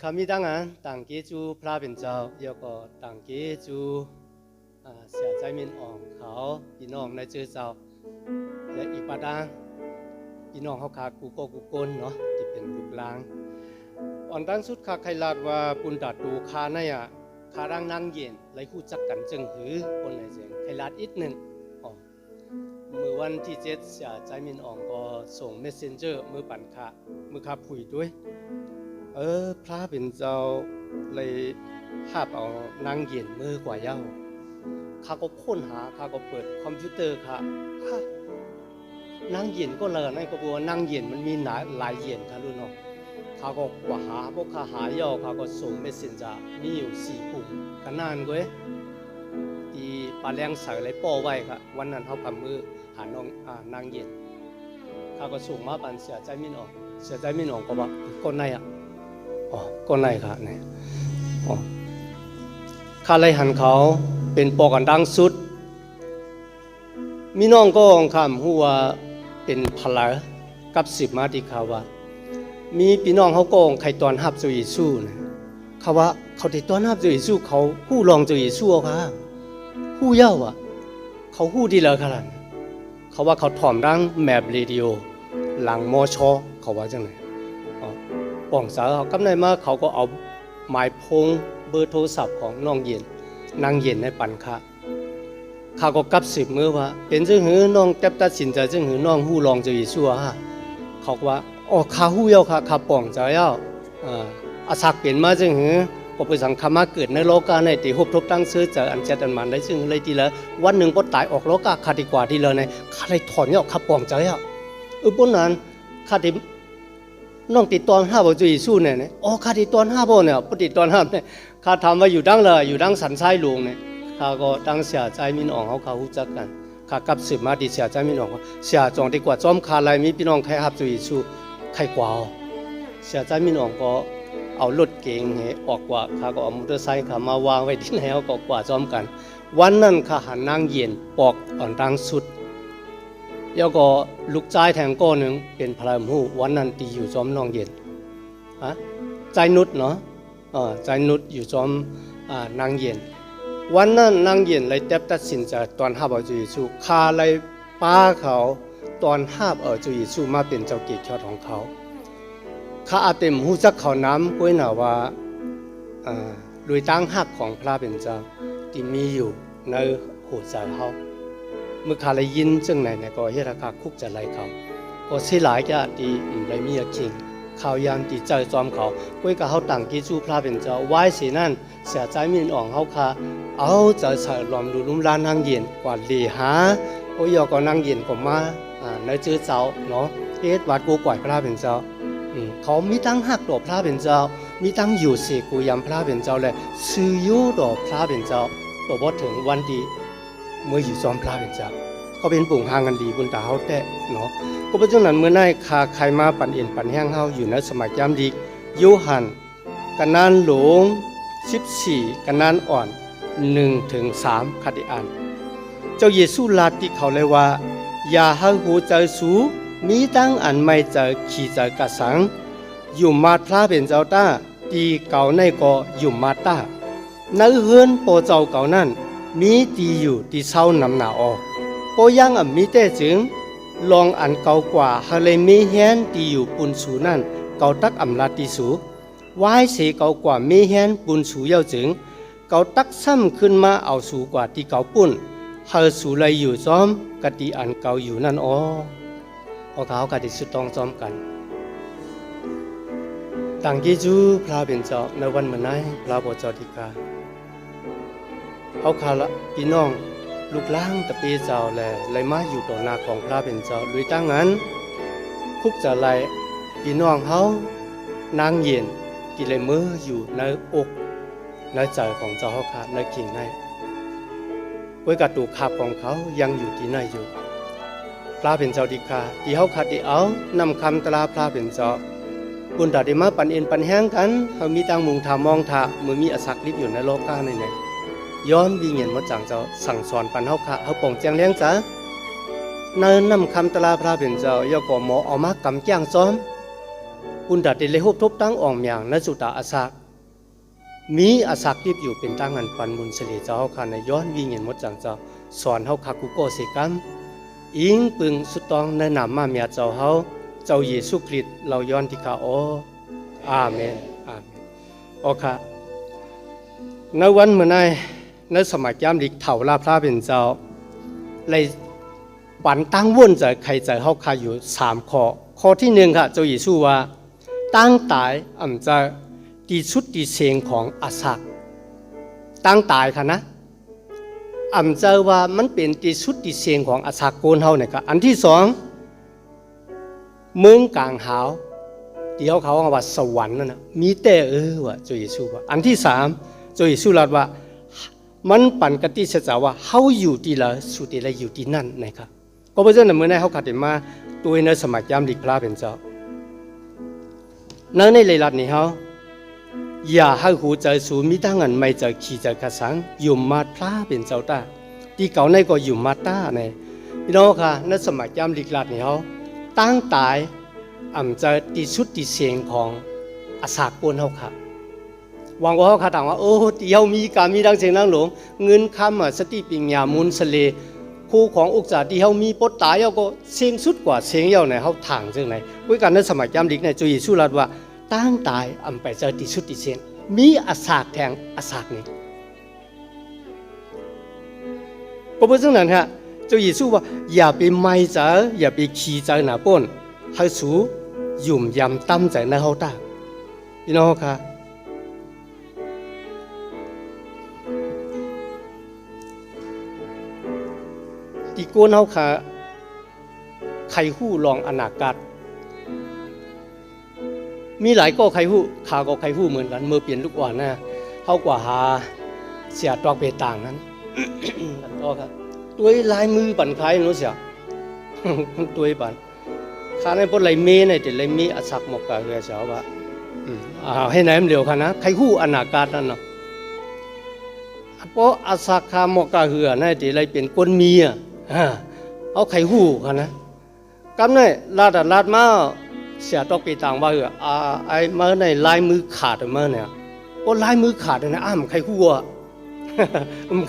คำมีดังนั้นต่างเกจูพระเป็นเจ้าเยาก็ต่างเกจูเสียใจมินอ่องเขาพี่น้องในเจอเจ้าและอีกประดังพี่น้องเขาขากูโกกูกนเนาะที่เป็นลูกลางอ่อนด้านสุดขาใครลาดว่าปุนดัดดูคาในคาร่างนั่งเย็นไหลคู่จักกันจึงหือคนไหนเสียงใครลาดอีกหนึ่งเมื่อวันที่7เสียใจมินอ่องก็ส่ง messenger มือปั่นขามือขาผุยด้วยพระเป็นเจ้าเลยภาพเอานางเย็นมือกว่าเย้าข้าก็ค้นหาข้าก็เปิดคอมพิวเตอร์ค่ะนางเย็นก็เลยนั่นก็บอกว่านางเย็นมันมีหลายเย็นค่ะรุ่นน้องข้าก็ว่าหาพวกข้าหาเย้าข้าก็ส่งเมสเซนเจอร์มีอยู่4 ปุ่มกันนานก็ที่ปลาแรงใส่เลยป้อไว้ค่ะวันนั้นเขากับมือหาน้องนางเย็นข้าก็ส่งมาบันเสียใจไม่ออกเสียใจไม่ออกก็ว่าคนไหนก็ไหนค่ะเนี่ยข้าเลยหันเขาเป็นปอกันดังสุดมีน้องก็องคำหัวเป็นพลากับ10 มาที่เขาว่ามีพี่น้องเขาก็องใครตอนหับจุยสู้นะเขาว่าเขาติดตอนหับจุยสู้เขาหู้ลองจุยสู้ค่ะหู้เย้าเขาหู้ดีเลยค่ะเขาว่าเขาถ่อมดังแมปเรดิโอหลังมอชอเขาว่าจังไหนป่องสาวเขากำไรมาเขาก็เอาหมายพงเบอร์โทรศัพท์ของน้องเย็นนางเย็นในปันค่ะข้าก็กับ10 มื้อว่าเป็นจึงหือน้องตัดสินใจจึงหือน้องหู้ลองจะอีซัวเขาว่าข้าหู้เย้าค่ะข้าป่องใจเย้าอาศักเป็นมาจึงหือก็ไปสังคมาเกิดในโลกาในตีฮบทบตั้งซื้อเจออันเจตันมันได้ซึ่งเลยทีละวันหนึ่งก็ตายออกโลกาขาดีกว่าที่เลยในข้าเลยถอนเย้าข้าป่องใจเย้าปนนั้นข้าที่น้องติดตอน5 บ่จุยสู้เนี่ยข้าติดตอน5 บ่เนี่ยปฏิตอน5เนี่ยข้าทำว่าอยู่ดังเลยอยู่ดังสันไส้หลวงเนี่ยข้าก็ตั้งเสียใจมินอ่องเขารู้จักกันข้ากับ10 มาดีเสียใจมินอ่องเสียจองดีกว่าจอมคาลายมีพี่น้องใครหับจุยสู้ใครกว่าเสียใจมินอ่องก็เอารถเก๋งออกกว่าข้าก็เอามอเตอร์ไซค์ข้ามาวางไว้ที่ไหนก็กว่าจอมกันวันนั้นข้าหันนางเย็นปอกอ่อนดังสุดแล้วก็ลูกชายแทงก้อนหนึ่งเป็นพลายหูวันนั้นตีอยู่จอมน้องเย็นใจนุชเนาะใจนุชอยู่จอมนางเย็นวันนั้นนางเย็นเลยตัดสินใจตอน5 เอาจุยสู้คาเลยป้าเขาตอน5 เอาจุยสู้มาเป็นเจ้าเกียรติยศของเขาข้าอาเต็มหูจักเขาน้ำก้วยหนาว่าลุยตั้งหักของพระเป็นเจ้าที่มีอยู่ในหัวใจเขาเมื่อข้าเลยยินจึงไหนก็เฮราคาคุกจะไล่เขาก็เสียหลายแก่ที่ไรมีคิงข่าวยามที่ใจจอมเขาก้วยกับเขาต่างกิจูพระเป็นเจ้าไว้สีนั่นเสียใจมินอ่องเขาค่ะเอาจะใส่ลอมดูลุ่มลานนางเย็นกว่าเหลีหาโอ้ยก็นางเย็นก็มาในเจอเจ้าเนาะวัดกูก่อยพระเป็นเจ้าเขามีตั้งหักดอกพระเป็นเจ้ามีตั้งอยู่เสกูยำพระเป็นเจ้าเลยซื้อยุดอกพระเป็นเจ้าตัวบอถึงวันดีเมื่ออยู่จอมพระเป็นเจ้าเขาเป็นปุ่งห่างกันดีบุญตาเขาแต่เนาะก็เป็นจังนั้นเมื่อได้คาใครมาปั่นเอ็นปั่นแห้งเฮาอยู่ในสมัยยามดียูหันกันนานหลง14กันนานอ่อน1 ถึง 3คัดอ่านเจ้าเยซูลาติเขาเลยว่าอย่าให้หูใจสูมีตั้งอันไม่เจอขี่ใจกระสังอยู่มาพระเป็นเจ้าต้าตีเก่าในก็อยู่มาต้าในเฮือนโปเจ้าเก่านั่นมีตีอยู่ที่เศร้านำหนาออกโปยังมีแต่จึงลองอันเก่ากว่าฮาเลยมีแฮนตีอยู่ปุนสูนั่นเก่าตักอำลาติสูไว้เสเก่ากว่ามีแฮนปุนสูเย้าจึงเก่าตักซ้ำขึ้นมาเอาสูกว่าที่เก่าปุ้นเฮาสูเลยอยู่ซ้อมกะตีอันเก่าอยู่นั่นเขากะติสุดต้องซ้อมกันต่างกิจูพระเป็นเจ้าในวันเมื่อไหร่พระบ่เจ้าธิกาเขาขาละพี่น้องลูกล้างตะปีเจ้าแลเลยมาอยู่ต่อหน้าของพระเป็นเจ้าลุยตั้งนั้นคุกจะไล่พี่น้องเขานางเย็นที่เลยมืออยู่ในอกในใจของเจ้าเขาขาดในกิ่งในไว้กระตูกขับของเขายังอยู่ที่ไหนอยู่พระเป็นเจ้าดีกาที่เขาขัดที่เอานำคำตราพระเป็นเจ้าบุญตาได้มาปันเอ็นปันแห้งกันเขามีตั้งมุงทามองทามือมีอสักลิบอยู่ในโลกาในไหนย้อนวิญญาณมาจังเจ้าสั่งสอนปันเฮาค่ะเฮาป่องแจงเลี้ยงจ้าเนินนำคำตราพระเป็นเจ้าย่อก่อหมอเอามากำแจ้งซ้อม กุนดัดเดเลยฮบทบตั้งอ่องเมียงนสุตาอาศักมีอาศักทิพอยู่เป็นตั้งอันปันมุนเสลีเจ้าเฮาคันในย้อนวิ่งเงินหมดจังเจ้าสอนเฮาคักกุโกเสกัมอิงปึงสุดตองในนามมาเมียเจ้าเฮาเจ้าเยซูคริสต์เราย้อนที่ข้าอาเมนอาเมนโอค่ะในวันเมื่อไงในสมัยยามดิกเถ่าลาพระเป็นเจ้าเลยปันตั้งวุ่นใจใครใจเฮาคาอยู่3ข้อที่1ค่ะเจ้าเยซูว่าตั้งตายอำจะดีชุดดีเสียงของอาศักตั้งตายค่ะนะอำจะว่ามันเป็นดีชุดดีเสียงของอาศักโกนเฮาเนี่ยค่ะอันที่2เมืองกลางหาวที่เขาว่าสวรรค์นั่นนะมีแต่ว่าเจ้าเยซูว่าอันที่3เจ้าเยซูตรัสว่ามันปันกติเสจว่าเฮาอยู่ที่ละสุติละอยู่ที่นั่นนะครับก็เพราะฉะนั้นเมื่อในเฮาขัดมาตัวในสมัยยามดิกพระเป็นเจ้าในเลยลัดนี้เฮาอย่าให้หูใจสูมีตั้งอันไม่ใจขี่ใจกระสังอยู่มาพระเป็นเจ้าตาที่เก่าในก็อยู่มาตาในพี่น้องค่ะในสมัยยามดิกลัดนี้เฮาตั้งตายจะติชุดติเสียงของอาสาโกนเฮาค่ะหวังว่าเขาถามว่าโอ้เดียวมีการมีดังเสียงดังหลงเงินคำสติปิญญามุนสเลคู่ของอุกษาที่เขามีปดตายเขาก็เสียงสุดกว่าเสียงเย่าไหนเขาถ่างซึ่งไหนวิการในสมัยยามดิกในจุยสุรัตว่าตั้งตายไปเจอติชุดติเสียงมีอาสาแทงอาสานี่ก็เพราะฉะนั้นฮะจุยสุว่าอย่าไปไม่เจออย่าไปขี่เจอหน้าป้นให้สูยุ่มยำตั้มใจในเขาตาพี่น้องค่ะที่โกนเฮาค่ะใครหู้ลองอนาคตมีหลายก็ใครหู้ขาก็ใครหู้เหมือนกันเมื่อเปลี่ยนลูกอ่อนนะเฮากว่าหาเสียตอกเปต่างนั้นก็ครับตัวลายมือปั่นคล้ายนู้เสียตัวปั่นข้าในพวกไรเมในแต่ไรเมอสักหมกกะเรือเสียว่าให้ไหนมันเร็วค่ะนะใครหู้อนาคตนั่นเนาะเพราะอาสักขาหมกกะเรือในแต่ไรเป็นก้นมีเอาใครหู้ค่ะนะกำเนี่ยลาดมาเสียตอกไปต่างว่าไอ้เมื่อในลายมือขาดเมื่อเนี่ยโอ้ลายมือขาดนะใครหู้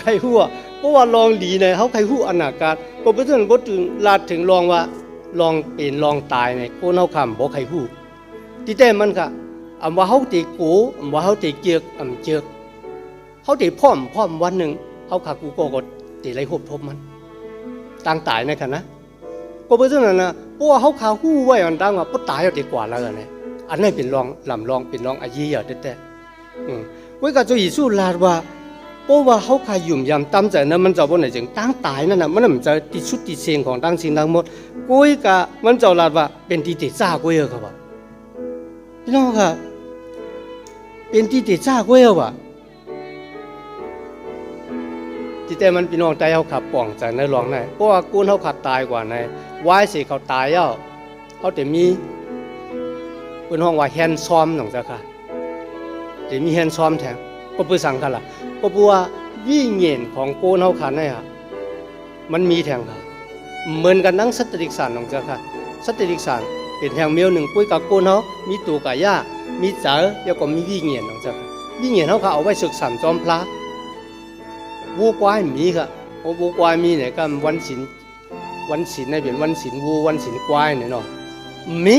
ใครหู้เพราะว่าลองดีเนี่ยเขาใครหู้อนาคตก็เพราะฉะนั้นก็ถึงลาดถึงลองว่าลองเป็นลองตายเนี่ยโกนเขาคำบอกใครหู้ที่แต่มันค่ะว่าเขาตีกูว่าเขาตีเจือกเจือกเขาตีพร้อมวันหนึ่งเขาขากูก็ตีไรหบทบมันตั้งตายในขณะก็เพราะฉะนั้นนะเพราะว่าเขาขาหู้ไว้มันตั้งว่าปุ๊ตายเอาดีกว่าแล้วเนี่ยอันนี้เป็นลองเป็นลองอายีอ่ะแต่ไว้กับเจ้าหญิงสู้ลาดว่าเพราะว่าเขาขายุ่มยำตั้มใจนั้นมันจะบนไหนจึงตั้งตายนั่นน่ะมันจะติดชุดติดเสียงของตั้งสิ่งทั้งหมดกุ้ยกะมันจะลาดว่าเป็นที่ติดซ่ากุ้ยครับว่าพี่น้องค่ะเป็นที่ติดซ่ากุ้ยว่าที่แต่มันพี่น้องใจเขาขับป่องใจในหลวงในเพราะว่ากูนเขาขัดตายกว่าในไว้สิเขาตายเขาแต่มีเป็นห้องว่าแฮนซ้อมหนังจ้ะค่ะแต่มีแฮนซ้อมแทนก็เพื่อสั่งกันล่ะก็เพราะว่าวิ่งเงียนของกูนเขาขัดเนี่ยมันมีแทงค่ะเหมือนกันนั่งสติกสารหนังจ้ะค่ะสติกสารเป็นแทงเมียวหนึ่งปุ้ยกับกูนเขามีตัวกับย่ามีเจ๋อแล้วก็มีวิ่งเงียนหนังจ้ะค่ะวิ่งเงียนเขาเอาไว้ศึกษาจอมพระวัวควายมีค่ะเพราะวัวควายมีเนี่ยก็วันศีลในเป็นวันศีลวัววันศีลควายเนี่ยเนาะมี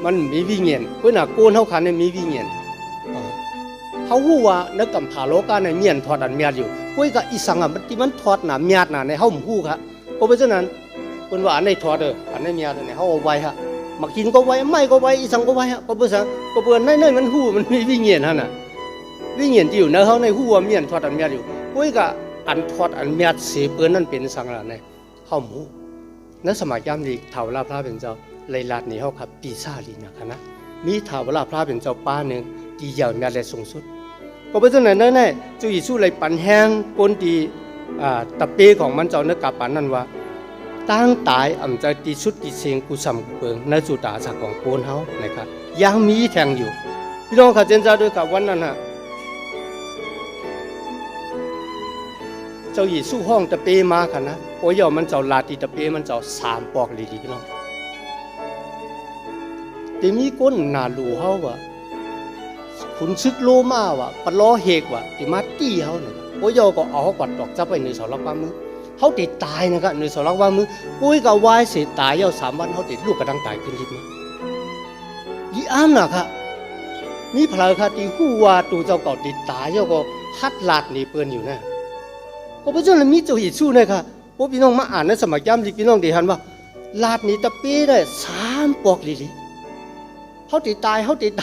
มันมีวิญญาณเพื่อนโกนเขาขันเนี่ยมีวิญญาณเขาหู้ว่านักกำพาโลกาในเมียนถอดอันเมียดอยู่เพื่อนกับอีสังอ่ะมันถอดหนาเมียดหนาในเขาหู้ค่ะเพราะฉะนั้นเพื่อนว่าอันในถอดอันในเมียดเนี่ยเขาเอาไว้ฮะมากินก็ไว้ไม่ก็ไว้อีสังก็ไว้ฮะเพราะฉะนั้นก็เพื่อนในมันหู้มันมีวิญญาณฮะน่ะวิญญาณที่อยู่ในเขาในหู้ว่าเมียนถอดอันเมียดอยู่กุ้ยกับอันทอดอันเมียดเสียเปื้อนนั่นเป็นสังอะไรเนี่ยเข้าหมูนักสมัยยามดีเท่าลาพระเป็นเจ้าเลยลาดหนีเขาขับปีซาลีนะคะนะมีเท่าลาพระเป็นเจ้าป้าหนึ่งที่ยาวเมียดเลยสูงสุดก็เป็นตัวไหนนั่นแน่จุยสู้เลยปั่นแห้งก้นตีตะเปของมันเจ้าเนื้อกาปันนั่นว่าตั้งตายจะตีชุดตีเสียงกุศลกุเบิงในจุดาสักของโกนเขานะครับยังมีแทงอยู่พี่น้องข้าเจนเจ้าด้วยกับวันนั้นฮะเจ้าหญิงสู้ห้องตะเปมาค่ะนะโอ้ยมันเจ้าลาตีตะเปมันเจ้า3 ปอกลีพี่น้อง แต่มีก้นหนาหลูเฮาว่ะขุนซึกโลมาว่ะปะล้อเฮกว่ะที่มาตี้เฮาเนี่ยโอ้ยก็เอาเขากอดดอกจับไปในเสาหลักบ้านมือเขาติดตายนะครับในเสาหลักบ้านมือปุ้ยก็วายเสียตาย3 วันเขาติดลูกกระดังตายขึ้นทิพย์มายี่อ้ามนะครับมีพลายค่ะที่หู้ว่าตูเจ้าเก่าติดตายก็ฮัดลาดนี่เปิ้นอยู่นะก็เพราะฉะนั้นมีเจ้าหิสู้นะครับพวกพี่น้องมาอ่านในสมัยย้ำที่พี่น้องได้หันว่าลาดนี่ตะปีได้3 ปอกลิเขาติดตายติดต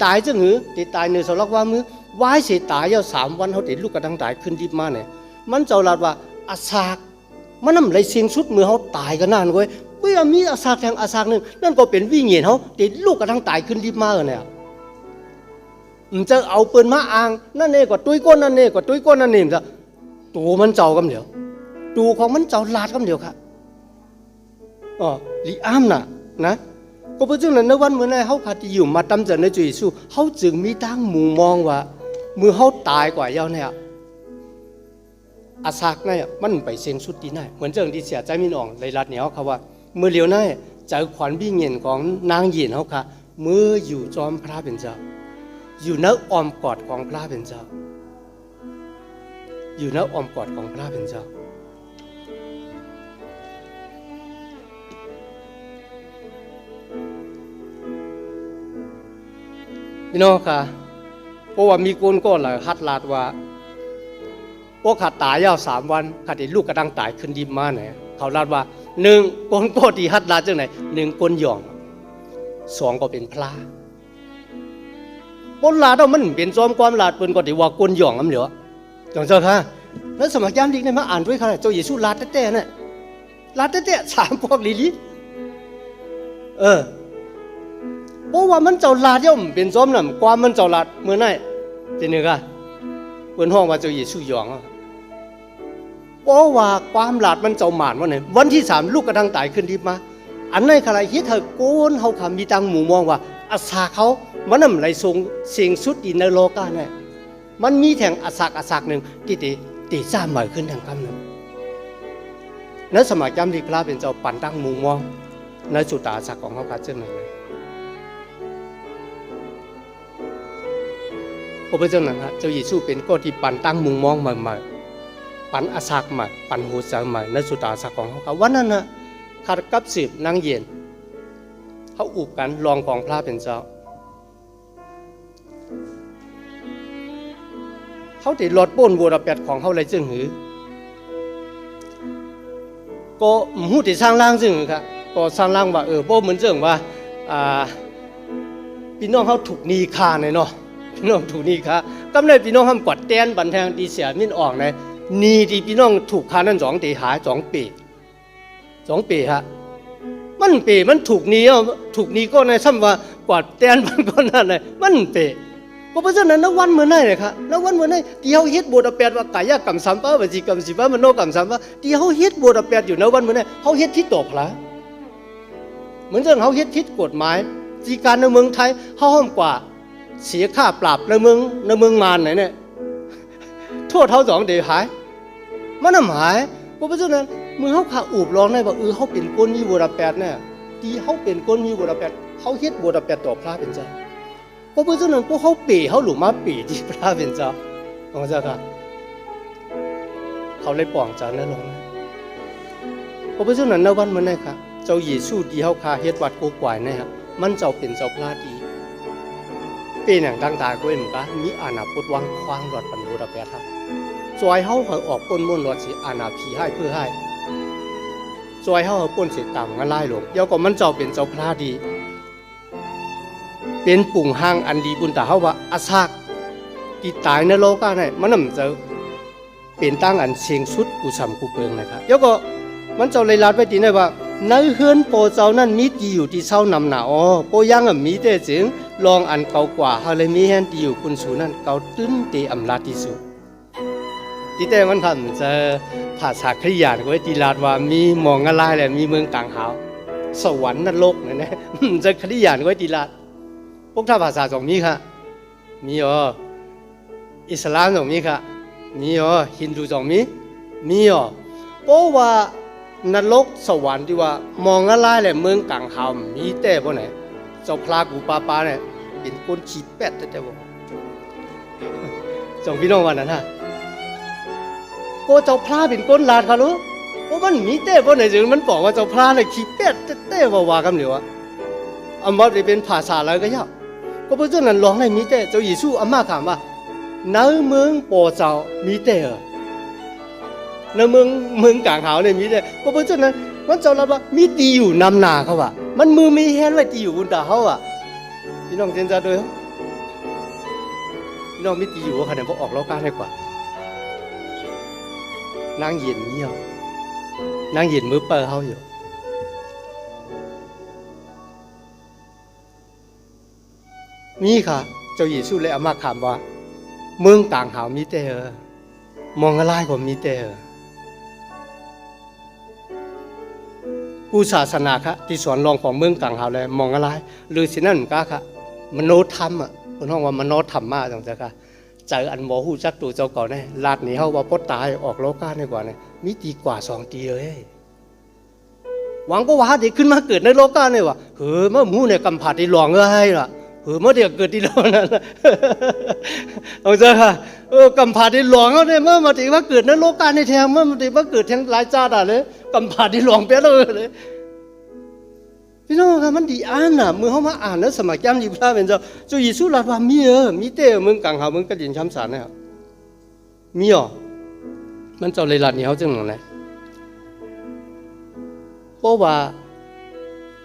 ายจังหือติดตายในเสาหลักบ้านมือวายเสียตาย3 วันเขาติดลูกกระดังตายขึ้นทิพย์มาเนี่ยมันเจ้าลาดว่าอาสากมันน้ำไหลเสียงสุดมือเขาตายกันนั่นเว้ยเมื่อมีอาสากแทงอาสากหนึ่งนั่นก็เป็นวิ่งเหยียดเขาติดลูกกระทั่งตายขึ้นทิพย์มาเนี่ยมันจะเอาปืนมาอ่างนั่นเองก็ตุ้ยก้นนั่นเองก็ตุ้ยก้นนั่นเองจ้ะตัวมันเจ้ากำเดียวตัวของมันเจ้าลาดกำเดียวค่ะอ๋อลีอ้ามน่ะนะก็เพราะฉะนั้นในวันเมื่อไหร่เขาขาดอยู่มาตั้มจะในจุยสู้เขาจึงมีตั้งมุมมองว่ามือเขาตายกว่าเย้าเนี่ยอาสากเนี่ยมันไปเซ็งสุดดีน่ะเหมือนเจ้าที่เสียใจมีน้องในรัฐเนี่ยเขาว่าเมื่อเลียวน่ะเจอขวัญวิ่งเงินของนางหญิงเขาค่ะเมื่ออยู่จอมพระเป็นเจ้าอยู่ในอ้อมกอดของพระเป็นเจ้าอยู่ในอ้อมกอดของพระเป็นเจ้าพี่น้องค่ะเพราะว่ามีคนก็หลายฮัดลาดว่าพวกขาดตาย3 วันขาดลูกกระดังตายขึ้นดิมมาเนี่ยเขาลาดว่า1คนก็ที่ฮัดลาดจังไหน1คนหย่อง2ก็เป็นพระปนลาดเอามันเป็นจอมความลาดเป็นก็ที่ว่าคนหย่องน้ำเหลือจังเจ้าค่ะแล้วสมัยย้ำดีเนี่ยมาอ่านด้วยค่ะเจ้าเยซูลาดแต่เนี่ยลาดแต่3 พวกลิลิเพราะว่ามันเจ้าลาดย่อมเป็นจอมน่ะความมันเจ้าลาดเมื่อไหร่เป็นไงค่ะเปิ้นห้องว่าเจ้าเยซูหยองเพราะว่าความลาดมันเจ้าหมานว่าไหนวันที่3ลูกกระดังตายขึ้นทิพย์มาอันไหนใครเฮ็ดเธอโกนเฮาค่ะมีตังหมู่มองว่าอาสาเขามันนำไหลทรงเสียงสุดอินในโลกาเนี่ยมันมีแทงอาสากหนึ่งที่ตีซ่าใหม่ขึ้นทางคำนึงนั้นสมัยจำดีพระเป็นเจ้าปั่นตั้งหมู่มองในสุตาอาสากของเขาค่ะเจ้าหนึ่งเลยพระพุทธเจ้านั้นฮะเจ้าเยซูเป็นก็ที่ปั่นตั้งมุงมองใหม่ๆปั่นอาสากใหม่ปั่นหูสังใหม่ในสุตาอาสากของเขาวันนั้นนะขาดกับ10นางเย็นเขาอุบกันรองของพระเป็นเจ้าเขาติดหลอดป้นบัวระเปียดของเขาเลยจึงหือก็หูติดสร้างล่างจึงหือครับก็สร้างล่างว่าโบเหมือนเรื่องว่าพี่น้องเขาถูกนีคาเนาะพี่น้องถูกนี่ค่ะกำเนิดพี่น้องทำกวาดแตนบันแทงดีเสียมินออกในนี่ที่พี่น้องถูกคานั่น2 ตีหา2 ปีฮะมันถูกนี่ก็ในซ้ำว่ากวาดแตนบันก็นั่นเลยมันเปเพราะฉะนั้นนักวันเมื่อไหร่เลยค่ะนักวันเมื่อไหร่ที่เขาเฮ็ดบวชแปดว่ากายกรรม3 ปะวจีกรรม10 ปะมโนกรรม3 ปะที่เขาเฮ็ดบวชแปดอยู่นักวันเมื่อไหร่เขาเฮ็ดที่ตกละเหมือนเรื่องเขาเฮ็ดที่กฎหมายจีการในเมืองไทยเขาห้ามกว่าเสียค่าปรับในเมืองมารไหนเนี่ยโทษเขา2 ตีหายมันหายเพราะฉะนั้นเมื่อเขาขาอูบร้องได้ว่าเขาเป็นก้นมีบวชแปดเนี่ยที่เขาเป็นก้นมีบวชแปดเขาเฮ็ดบวชแปดต่อพระเป็นเจ้าเพราะฉะนั้นพวกเขาเป๋เขาหลุมมาเป๋ที่พระเป็นเจ้าของเจ้าค่ะเขาเลยป่องจากนั้นลงเพราะฉะนั้นในวันมันนี่ค่ะเจ้าเยซูที่เขาคาเฮ็ดวัดโกกวายเนี่ยฮะมันเจ้าเป็นเจ้าพระดีเป็นอย่างต่างๆก็เหมือนกันมีอาณาพุทธวังควางหลอดปันบุตรแปดครับจอยเขาออกปนมุ่นหลอดสีอาณาผีให้เพื่อให้จอยเขาปนเสียต่ำกันไล่หลงเดี๋ยวก็มันเจ้าเป็นเจ้าพระดีเป็นปุ่งห้างอันดีบุญแต่เขาว่าอาซากตีตายในโลกาเนี่ยมันนำเจอเป็นตั้งอันเชียงสุดกูซ้ำกูเปิงนะครับเดี๋ยวก็มันเจ้าเลยลาดไว้ดีนะว่าในเฮือนโปเจ้านั่นมีดีอยู่ที่เศร้านำหนาโปยังมีแต่จึงลองอันเก่ากว่าเฮาเลยมีแฮนดีอยู่คุณสูนั่นเก่าตื้นตีอำลาที่สุดที่แต่มันทำจะภาษาคริยานก็ไว้ตีลาดว่ามีมองอะไรแหละมีเมืองต่างหาวสวรรค์นรกเนี่ยนะจะคริยานก็ไว้ตีลาดพวกถ้าภาษา2 มีค่ะมีอิสลาม2 มีค่ะมีฮินดู2 มีเพราะว่านรกสวรรค์ที่ว่ามองอะไรแหละเมืองกลางหาวมีแต่พวกไหน เจ้าพลากูปาเนี่ยเป็นก้นขี้แปดแต่บอกสองพี่น้องวันนั้นฮะโอ้เจ้าพลาเป็นก้นลาดเขารู้โอ้มันมีเต้เพราะไหนจึงมันบอกว่าเจ้าพลาเนี่ยขี้แปดเต้ว่ากันเหลียวอะอันว่าจะเป็นภาษาอะไรก็ยากก็เพราะฉะนั้นลองให้มีเต้เจ้าเยซูอาม่าถามว่าในเมืองป่อเจ้ามีเต้ในเมืองกลางหาวเนี่ยมีเต้ก็เพราะฉะนั้นมันเจ้ารับว่ามีตีอยู่นำนาเขาว่ะมันมือมีแฮนไว้ตีอยู่บนตาเขาอ่ะพี่น้องเจนจะด้วยพี่น้องมีตีอยู่ขนาดพอออกล้อก้าได้กว่านางเย็นเงี้ยนางเย็นมือเปิดเขาอยู่นี่ค่ะเจ้าเยซูเลยอามาถามว่าเมืองต่างหาวมีเตอมองอะไรก็มีเตอผู้ศาสนาค่ะที่สอนรองของเมืองต่างหาวเลยมองอะไรหรือสินั่นก็ค่ะมโนธรรมอ่ะคนห้องว่ามโนธรรมมากจังจ้ะค่ะใจอันหมอหูจักตัวเจ้าก่อนเนี่ยลาดหนีเขาว่าพดตายออกโลกาดีกว่าเนี่ยมีดีกว่า2 ตีเลยหวังก็ว่าเด็กขึ้นมาเกิดในโลกาเนี่ยวะเฮ้ยเมื่อมูเนี่ยกำผัดที่หลวงเอ้ยล่ะเมื่อเด็กเกิดที่เรานั่นเอาเจ้าค่ะกำผัดที่หลวงเขาเนี่ยเมื่อมาถึงว่าเกิดในโลกาในแทงเมื่อมาถึงว่าเกิดแทงหลายชาติเลยกำผัดที่หลวงเปี้ยเลยพี่น้องครับมันดีอ่านน่ะมือเขามาอ่านแล้วสมัยย้ำยิบลาเป็นเจ้าเยซูลาว่ามีเต้มึงกังหามึงกระดิ่งช้ำสารเนี่ยมีอ๋อมันเจ้าเลยลาดนี่เขาจึงหนังไหนเพราะว่า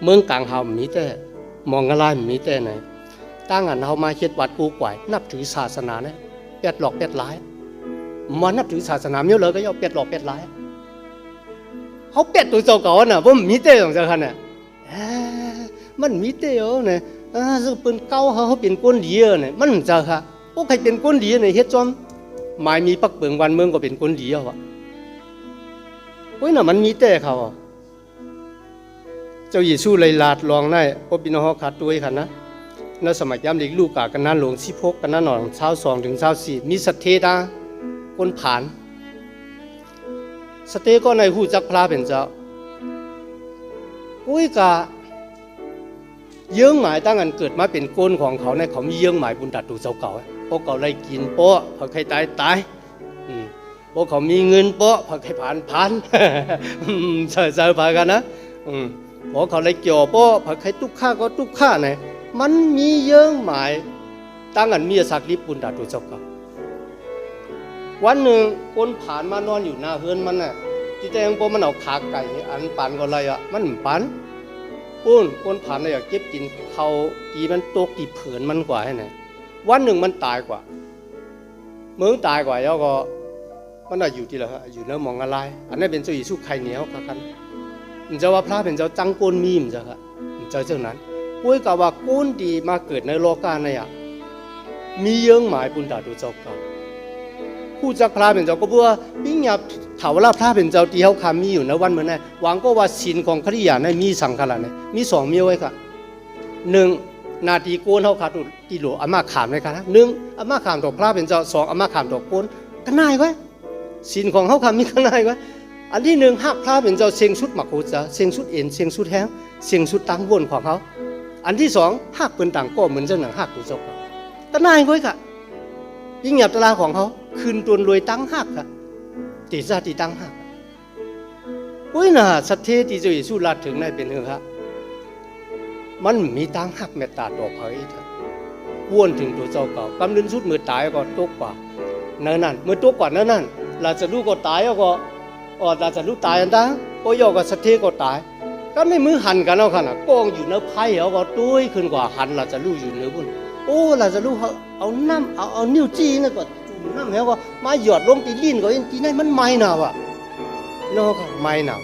เมืองกังหามีเต้มองอะไรมีเต้ไหนตั้งอันเขามาเฮ็ดวัดกูกวยนับถือศาสนาเนี่ยเป็ดหลอกเป็ดร้ายมันนับถือศาสนาเมี้ยวเลยก็ย่อเป็ดหลอกเป็ดร้ายเขาเป็ดตัวเจ้าเก่าน่ะเพราะมีเต้ของเจ้าคันน่ะมันมีเต้เนี่ยซึ่งเป็นเก่าเขาเป็นก้นดีเนี่ยมันเจ้าค่ะพวกใครเป็นก้นดีเนี่ยเฮ็ดจอมหมายมีปักเปิงวันเมืองก็เป็นก้นดีอ่ะโอ้ยน่ะมันมีเต้เขาเจ้าเยซูเลยลาดลองได้พบพี่น้องขาดตัวขันนะในสมัยย้ำเด็กลูกกากันนั้นหลวง16กันนั้นหน่อย22 ถึง 24มีสเตตาคนผ่านสเตก็ในหูจักพระเป็นเจ้าอุ้ยกะเยื่อหมายตั้งอันเกิดมาเป็นก้นของเขาเนี่ยเขามีเยื่อหมายบุญตัดตูเจ้าเก่าพวกเขาไล่กินโป๊ะพอใครตายพวกเขามีเงินโป๊ะพอใครผ่านเจอพากันนะพอเขาไล่เกี่ยวโป๊ะพอใครตุกข้าก็ตุกข้าเนี่ยมันมีเยื่อหมายตั้งอันมีสักลิบุญตัดตูเจ้าเก่าวันหนึ่งคนผ่านมานอนอยู่หน้าเฮือนมันน่ะที่แต่งโป๊ะมันเอาขาไก่อันปันก็เลยมันปันคนผ่านเลยเก็บกินเขาตีมันตกตีเผือนมันกว่าให้ไหนวันหนึ่งมันตายกว่าเมืองตายกว่าแล้วก็มันอยู่ที่ละอยู่เนื้อมองอะไรอันนี้เป็นเจ้าเยซูไข่เหนียวกันมันจะว่าพระเป็นเจ้าจังก้นมีมันจะค่ะมันจะเจ้านั้นปุ้ยกับว่าก้นดีมาเกิดในโลกาเนี่ยมีเยื่อหมายปุณตาดูเจ้าเก่าผู้จักพระเป็นเจ้าก็บอกว่าปิ้งหยาบถาวรพระเป็นเจ้าที่เขาคำมีอยู่ในวันเหมือนไงหวังก็ว่าศีลของคริยาในมีสังขารเนี่ยมี2มีไว้ค่ะ1นาทีโกนเขาขาดกิโลอามาขามเลยค่ะ1อามาขามต่อพระเป็นเจ้า2อามาขามต่อโกนก็น่ายไว้ศีลของเขาคำมีก็น่ายไว้อันที่1หักพระเป็นเจ้าเชียงชุดหมักโคจะเชียงชุดเอ็นเชียงชุดแห้งเชียงชุดตั้งวนของเขาอันที่2หักเป็นต่างก็เหมือนเจ้าหนังหักตัวเจ้าก็น่ายไว้ค่ะยิ่งหยาบตลาของเขาคืนตัวรวยตั้งหักค่ะตีซาตีตั้งหักอุ้ยน่ะสัตเทที่เจ้าเยซูลาดถึงได้เป็นเหรอครับมันมีตั้งหักเมตตาต่อเผยเถอะวนถึงตัวเจ้าเก่ากำลังสุดมือตายก็ตกกว่านั่นเมื่อตกกว่านั่นเราจะรู้ก็ตายก็เราจะรู้ตายอันนั้นก็ย่อก็สัตเทก็ตายก็ในมือหันกันเอาขนาดกองอยู่ในไพ่เขาก็ตุ้ยขึ้นกว่าหันเราจะรู้อยู่เนื้อบุญโอ้เราจะรู้เอาน้ำเอานิ้วจี้นี่ก็น้ำแล้วก็มาหยอดลงตีลิ้นก็ยังตีได้มันไม่หนาวอ่ะน้องค่ะไม่หนาว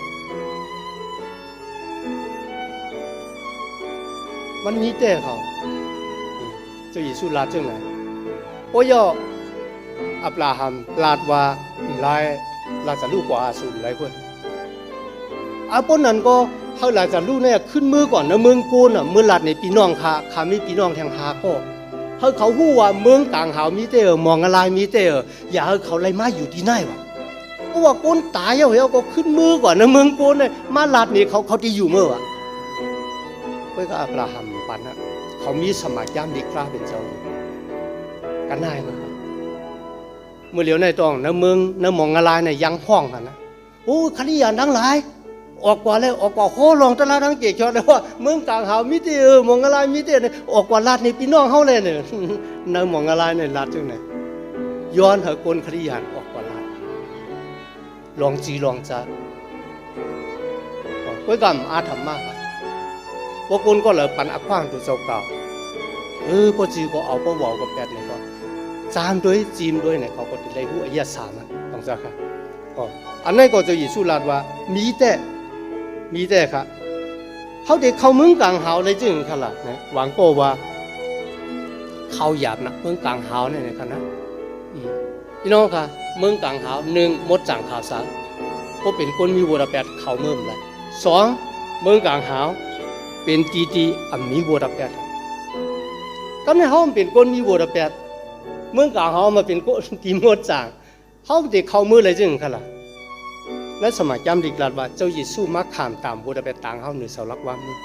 มันมีแต่เขาเจ้าเยซูลาดจังไหนโอ้ยอับราฮัมลาดว่าลายลาจะลูกกว่าอาสูรไรคนอาปนนั้นก็เขาลาจะลูกเนี่ยขึ้นมือก่อนนะเมืองกูน่ะเมืองลาดในปีน้องขามีปีน้องแทงหาก็เขาหู้ว่าเมืองกลางหาวมีเตอมองอะไรมีเตออย่าให้เขาไล่มาอยู่ที่ไหนวะเพราะว่าก้นตายเอาก็ขึ้นมือก่อนนะเมืองกูเนี่ยมาลาดนี่เขาที่อยู่เมื่อวะเพื่อก็อับราฮัมปันนะ เขามีสมัครย่ำดีกล้าเป็นเจ้าอยู่กันได้มั้ยครับเมื่อเหลียวในตองในเมืองในหมองอะไรในยังห้องกันนะโอ้คดีอย่างทั้งหลายออกกว่าเลยออกกว่าโคลองตลาดทั้งเกียรติชอเลยว่าเมืองกลางหาวมิติหมองอะไรมิติเนี่ยออกกว่าลาดในพี่น้องเขาเลยเนี่ยในหมองอะไรในลาดจังไหนย้อนเหอะคนคดีอย่างออกกว่าลาดลองจีลองจัดก็กำอาธรรมมากพวกคนก็เลยปั่นอักขว้างตัวเจ้าเก่าพอจีก็เอาพอวอกับแปดเนี่ยก็จามด้วยจีมด้วยเนี่ยเขาก็ติดเลยหัวเยี่ยสามันต้องจ้าค่ะก็อันนั้นก็จะยิสุลาดว่ามีแต่ค่ะเขาเด็กเขาเมืองกลางหาวเลยจึงขนาดนะหวังโปว่าเขาหยาบนะเมืองกลางหาวเนี่ยนะนะพี่น้องค่ะเมืองกลางหาวหนึ่งมดจังข่าวสารเพราะเป็นคนมีวัวแปดเขาเมื่อไรสองเมืองกลางหาวเป็นตีมีวัวแปดก็ในเขาเป็นคนมีวัวแปดเมืองกลางหาวมาเป็นคนตีมดจังเขาเด็กเขาเมื่อไรจึงขนาดและสมัยจำดีกลาดว่าเจ้าเยซูมักขามตามวัวแปดต่างเขาหนึ่งเสาลักวันมือ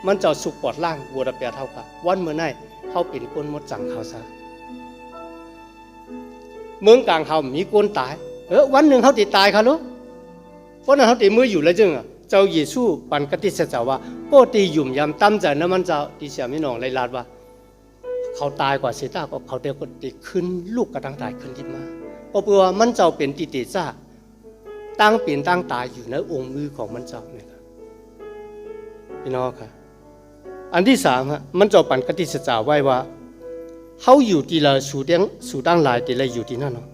มันเจ้าสุกปอดล่างวัวแปดเท่ากันวันเมื่อไหร่เขาเป็นคนมดจังข่าวสารเมืองกลางเขามีคนตายวันหนึ่งเขาติดตายค่ะลูกเพราะนั้นเขาติดมืออยู่แล้วจึงเจ้าเยซูปันกติเสจ้าว่าโปตีหยุ่มยำตั้มใจนั้นมันเจ้าดิเสียไม่นองเลยลาดว่าเขาตายกว่าเสตาก็เขาเดียวก็ติดขึ้นลูกกระตั้งตายขึ้นที่มาเพราะว่ามันเจ้าเป็นติเตจ้าตั้งเปลี่ยนตั้งตายอยู่ในองค์มือของมันเจ้าเนี่ยครับพี่น้องค่ะอันที่สามมันเจ้าปันกติเสจ้าไว้ว่าเขาอยู่ที่ละสู่ตั้งหลายที่ละอยู่ที่นั่นเนาะ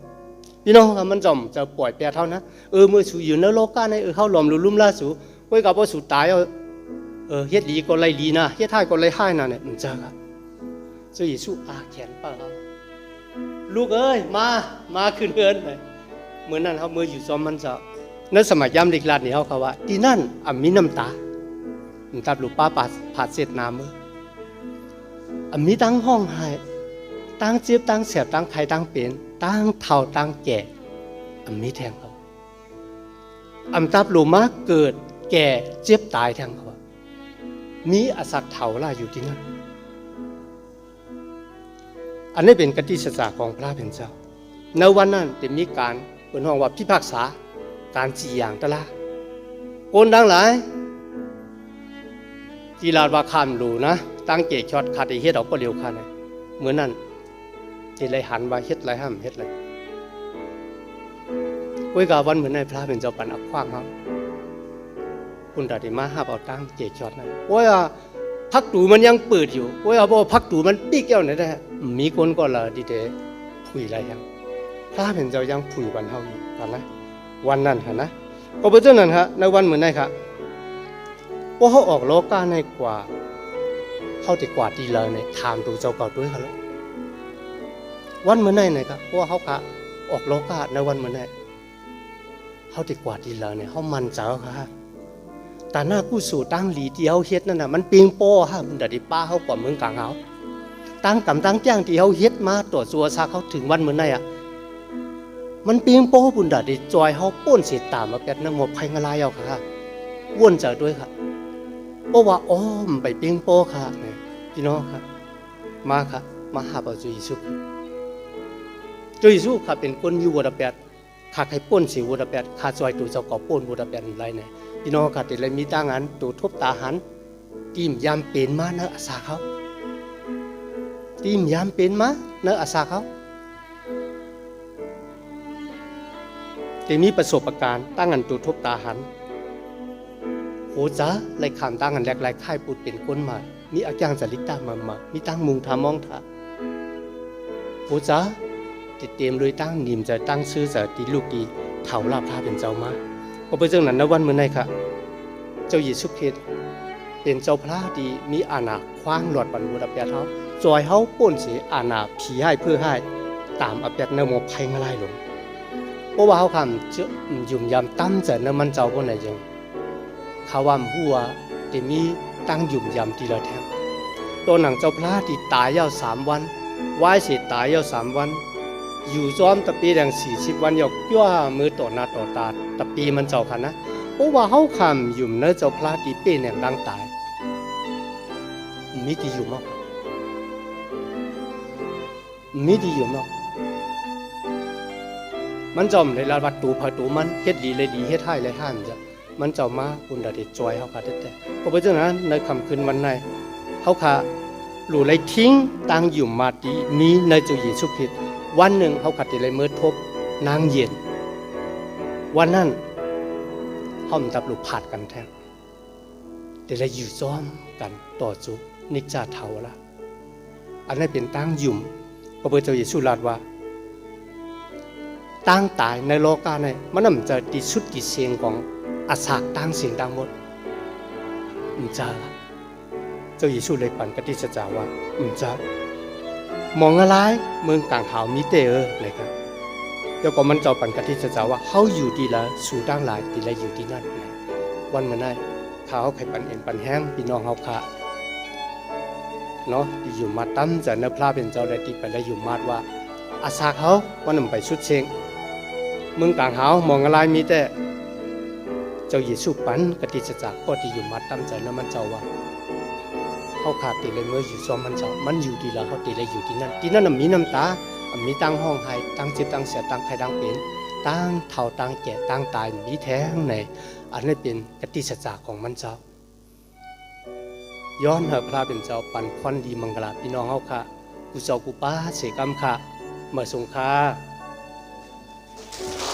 พี่น้องมันจะปล่อยแปรเท่านะเมื่อสู่อยู่ในโลกาในเขาหลอมลุ่มล่าสู่ไว้กับว่าสู่ตายเฮ็ดดีก็ไล่ดีนะเฮ็ดให้ก็ไล่ให้นะเนี่ยมันเจอครับเจ้าเยซูแขนป้าเราลูกเอ้ยมาขึ้นเฮือนเลยเมื่อนั้นเขาเมื่ออยู่ซ้อมมันจะในสมัยยามเด็กลาดนี่เขาว่าที่นั่นมีน้ำตาลูกป้าผาดเสร็จน้ำมือมีตั้งห้องให้ตั้งเจ็บตั้งเสียบตั้งไข่ตั้งเป็นตั้งเท่าตั้งแก่มีแทงเขาตับลูมาเกิดแก่เจ็บตายแทงเขามีอสัตเถาล่าอยู่ที่นั่นอันนี้เป็นกติสัจจะของพระเป็นเจ้าในวันนั้นจะมีการเป็นห้องว่าพิพากษาการจีอย่างตะละคนดังหลายจีราดว่าข้ามรูนะตั้งเกจช็อตขาดเฮ็ดออกก็เร็วขาดเลยเหมือนนั้นที่เลยหันว่าเฮ็ดไรห้ามเฮ็ดไรไว้กับวันเหมือนในพระเป็นเจ้าปันอักขว้างเขาคุณตัดมาห้าเอาตั้งเกจช็อตนั้นโอ้ยพักตูมันยังเปิดอยู่โอ้ยบอกพักตูมันปีกแก้วไหนได้มีคนก็ละดีเดผุยอะไรยังพระเป็นเจ้ายังผุยวันเฮาอยู่นะวันนั้นนะก็เป็นเจ้านั้นฮะในวันเหมือนในครับว่าเขาออกโลกาในกว่าเขาติดกว่าดีเลยในถามตัวเจ้าเก่าด้วยเขาแล้ววันเหมือนในครับเพราะว่าเขาค่ะออกโลกาในวันเหมือนในเขาติดกว่าดีเลยเนี่ยเขามันเจ้าค่ะแต่หน้ากู้สู่ตั้งหลีที่เขาเฮ็ดนั่นน่ะมันเปียงโป้ฮะมันดัดป้าเขากว่าเมืองกลางเขาตั้งกำตั้งแจ้งที่เขาเฮ็ดมาตัวซัวซาเขาถึงวันเหมือนในมันเปียงโป้บุญดัดจอยเขาป้นเสียตามมาแปดน้ำหมดไผ่งลายเอาค่ะวนเจอด้วยค่ะเพราะว่ามันไปเปียงโป้ค่ะพี่น้องค่ะมาค่ะมาหาพระเจ้าเยซูเจ้าเยซูค่ะเป็นคนอยู่วัดแปดข้าใครป้นสีวัดแปดข้าจอยตัวเจ้าเก่าป้นวัดแปดอะไรเนี่ยพี่น้องค่ะแต่เลยมีตั้งอันตัวทบตาหันตีมยามเป็นมาเนื้ออาสาเขาตีมยามเป็นมาเนื้ออาสาเขาแต่มีประสบการณ์ตั้งอันตัวทบตาหันโหจ้าไล่ขามตั้งอันแรกไล่ค่ายปูดเป็นคนมามีอาจารย์จริตามามีตั้งมุงทามองถาโหจ้าติดเตรียมเลยตั้งนิมจะตั้งชื่อจะตีลูกดีเถาลาพาเป็นเจ้ามาก็เป็นเจ้านั้นในวันเมื่อไหร่ค่ะเจ้าเยซูคริสต์เป็นเจ้าพระดีมีอาณาคว้างหลอดบรรลุดับแปดเขาจอยเขาป้นเสียอาณาผีให้เพื่อให้ตามอภิญญาโมภัยงลายลงเพราะว่าเขาคำจะยุ่มยำตั้มจะน้ำมันเจ้าคนไหนยังเขาว่าหัวจะมีตั้งยุ่มยำทีละแถมตัวหนังเจ้าพระที่ตายยาว3 วันไหว้เสียตายยาว3 วันอยู่ซ้อมตะปีแดง40 วันยกย่อมือต่อหน้าต่อตาตะปีมันเจ้าค่ะนะเพราะว่าเขาคำยุ่มเนื้อเจ้าพระที่เป็นแห่งดังตายมีที่อยู่มาก มีดีอยู่เนาะมันจอมในลาวัดตูพาตูมันเฮ็ดดีเลยดีเฮ็ดให้เลยห้ามจ้ะมันเจ้ามาคุณดาเดจอยเฮาค่ะแต่ก็เป็นจังนั้นในค่ำคืนวันในเฮาค่ะหลู่เลยทิ้งตั้งอยู่มาดีมีในเจ้าเยซูคริสต์วันหนึ่งเฮาค่ะได้เลยเมิดพบนางเย็นวันนั้นเฮาตับลูกผาดกันแท้ได้เลยอยู่ซ้อมกันต่อสู้นิจจาเฒ่าละอันนั้นเป็นตั้งยุ่มพระพุทธเจ้าเยซูตรัสว่าตั้งตายในโลกาในมันน่ะจะที่สุดที่เสียงของอาสากตั้งเสียงดังหมดจ้าเจ้าเยซูเลยปันกติสจาว่จ้ามองอะไรเมืองกลางหาวมีเตอเลยครับแล้วก็มันเจ้าปันกติสจาว่าเฮาอยู่ดีละสู่ตั้งหลายดีละอยู่ที่นั่นวันมันได้เขาไข่ปันเอ็นปันแห้งพี่น้องเฮาค่ะเนาะที่อยู่มาตั้มจะเนพระเป็นเจ้าได้ที่ไปแล้วอยู่มาดว่าอาสาเขาวันนำไปชุดเชงเมืองกลางหาวมองอะไรมีแต่เจ้าเยซูปันกติจักรก็ที่อยู่มาตั้มใจนั้นมันเจ้าว่าเขาขาดตีเลยเมื่ออยู่ซ้อมมันเจ้ามันอยู่ดีแล้วเขาตีเลยอยู่ที่นั่นมีน้ำตามีตั้งห้องไห้ตั้งจิตตั้งเสียตั้งใครตั้งเป็นตั้งเท่าตั้งแก่ตั้งตายมีแท้ข้างในอันนี้เป็นกติจักรของมันเจ้าย้อนพระเป็นเจ้าปันควันดีมังกรพี่น้องเขาค่ะกูเจ้ากูป้าเสกรรมค่ะเมื่อสงครา